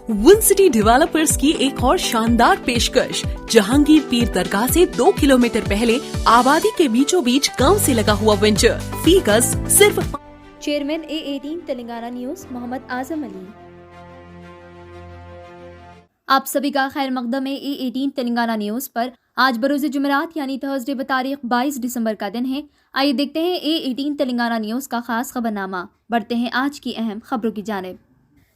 One city developers की एक और शानदार पेशकश। जहांगीर पीर दरगाह से 2 किलोमीटर पहले आबादी के बीचों बीच गांव से लगा हुआ वेंचर। फी गज सिर्फ। Chairman A18 Telangana news Mohammed Azam Ali. आप सभी का खैर मकदम है A18 तेलंगाना न्यूज पर। आज बरोज़ जुमेरात यानी थर्सडे बतारीख 22 दिसंबर का दिन है। आइए देखते हैं A18 तेलंगाना न्यूज का खास खबरनामा। बढ़ते हैं आज की अहम खबरों की जानिब।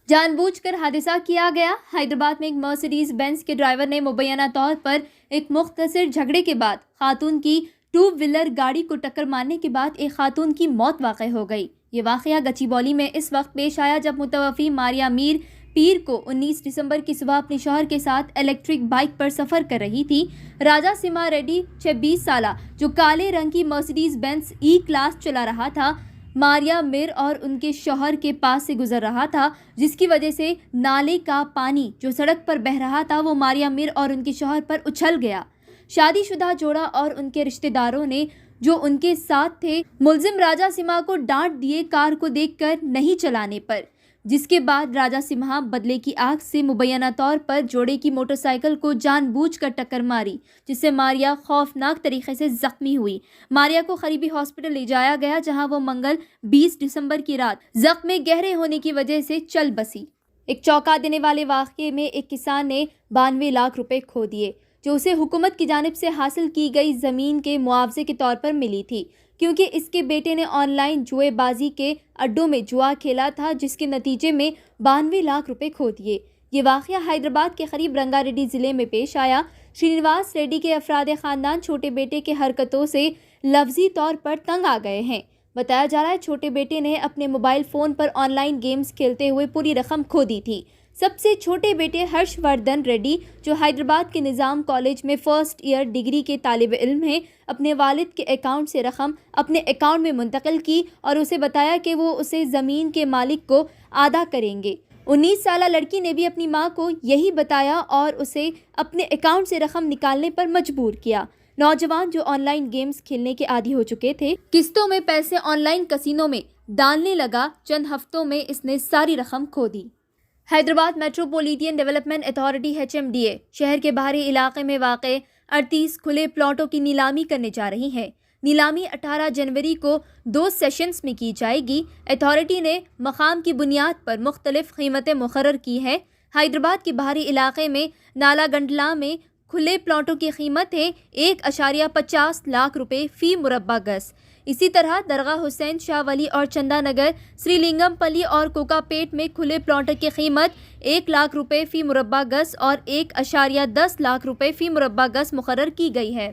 जानबूझकर हादसा किया गया। हैदराबाद में एक मर्सिडीज बेंज के ड्राइवर ने मुबैना तौर पर एक मुख्तसर झगड़े के बाद खातून की 2 व्हीलर गाड़ी को टक्कर मारने के बाद एक खातून की मौत वाक़ हो गई। ये वाक़या गचीबौली में इस वक्त पेश आया जब मुतवफ़ी मारिया मीर पीर को 19 दिसंबर की सुबह अपने शौहर के साथ इलेक्ट्रिक बाइक पर सफ़र कर रही थी। राजा सिमा रेड्डी 26 साला जो काले रंग की मर्सिडीज बेंज ई क्लास चला रहा था, मारिया मीर और उनके शौहर के पास से गुजर रहा था, जिसकी वजह से नाले का पानी जो सड़क पर बह रहा था वो मारिया मीर और उनके शौहर पर उछल गया। शादीशुदा जोड़ा और उनके रिश्तेदारों ने जो उनके साथ थे मुलजिम राजा सिम्हा को डांट दिए कार को देखकर नहीं चलाने पर, जिसके बाद राजा सिम्हा बदले की आग से मुबैना तौर पर जोड़े की मोटरसाइकिल को जानबूझकर टक्कर मारी, जिससे मारिया खौफनाक तरीके से जख्मी हुई। मारिया को करीबी हॉस्पिटल ले जाया गया जहां वो मंगल 20 दिसंबर की रात जख्म में गहरे होने की वजह से चल बसी। एक चौंका देने वाले वाक़ये में एक किसान ने 92 लाख रुपए खो दिए, जो उसे हुकूमत की जानिब से हासिल की गई ज़मीन के मुआवजे के तौर पर मिली थी, क्योंकि इसके बेटे ने ऑनलाइन जुएबाजी के अड्डों में जुआ खेला था, जिसके नतीजे में 92 लाख रुपए खो दिए। ये वाक़या हैदराबाद के करीब रंगारेड्डी ज़िले में पेश आया। श्रीनिवास रेड्डी के अफराद ख़ानदान छोटे बेटे के हरकतों से लफ्जी तौर पर तंग आ गए हैं। बताया जा रहा है छोटे बेटे ने अपने मोबाइल फ़ोन पर ऑनलाइन गेम्स खेलते हुए पूरी रकम खो दी थी। सबसे छोटे बेटे हर्षवर्धन रेड्डी जो हैदराबाद के निज़ाम कॉलेज में फर्स्ट ईयर डिग्री के तालिब इल्म हैं, अपने वालिद के अकाउंट से रकम अपने अकाउंट में मुंतकिल की और उसे बताया कि वो उसे ज़मीन के मालिक को अदा करेंगे। 19 साला लड़की ने भी अपनी मां को यही बताया और उसे अपने अकाउंट से रकम निकालने पर मजबूर किया। नौजवान जो ऑनलाइन गेम्स खेलने के आदी हो चुके थे, किस्तों में पैसे ऑनलाइन कसिनो में डालने लगा। चंद हफ्तों में इसने सारी रकम खो दी। Hyderabad metropolitan development authority HMDA शहर के बाहरी इलाके में वाक़े 38 खुले प्लॉटों की नीलामी करने जा रही है। नीलामी 18 जनवरी को 2 सेशंस में की जाएगी। अथॉरिटी ने मकाम की बुनियाद पर मुख्तलिफ कीमतें मुकर्रर की है। हैदराबाद के बाहरी इलाके में नाला गंडला में खुले प्लॉटों की कीमत है 1.50 लाख रुपए फ़ी मुरब्बा गज। इसी तरह दरगाह हुसैन शाह वली और चंदा नगर, श्रीलिंगमपल्ली और कोकापेट में खुले प्लॉट की कीमत 1 लाख रुपए फ़ी मुरब्बा गज और 1.10 लाख रुपए फ़ी मुरब्बा गज मुकर्रर की गई है।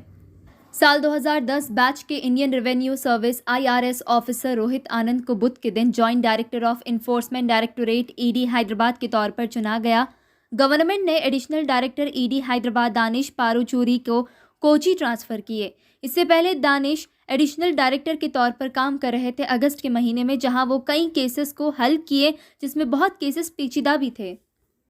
साल 2010 बैच के Indian revenue service IRS officer Rohit Anand को बुध के दिन joint director of enforcement directorate ED Hyderabad के तौर पर चुना गया। गवर्नमेंट ने additional director ED Hyderabad Danish Paruchuri को कोची ट्रांसफ़र किए। इससे पहले दानिश एडिशनल डायरेक्टर के तौर पर काम कर रहे थे अगस्त के महीने में, जहां वो कई केसेस को हल किए जिसमें बहुत केसेस पेचीदा भी थे।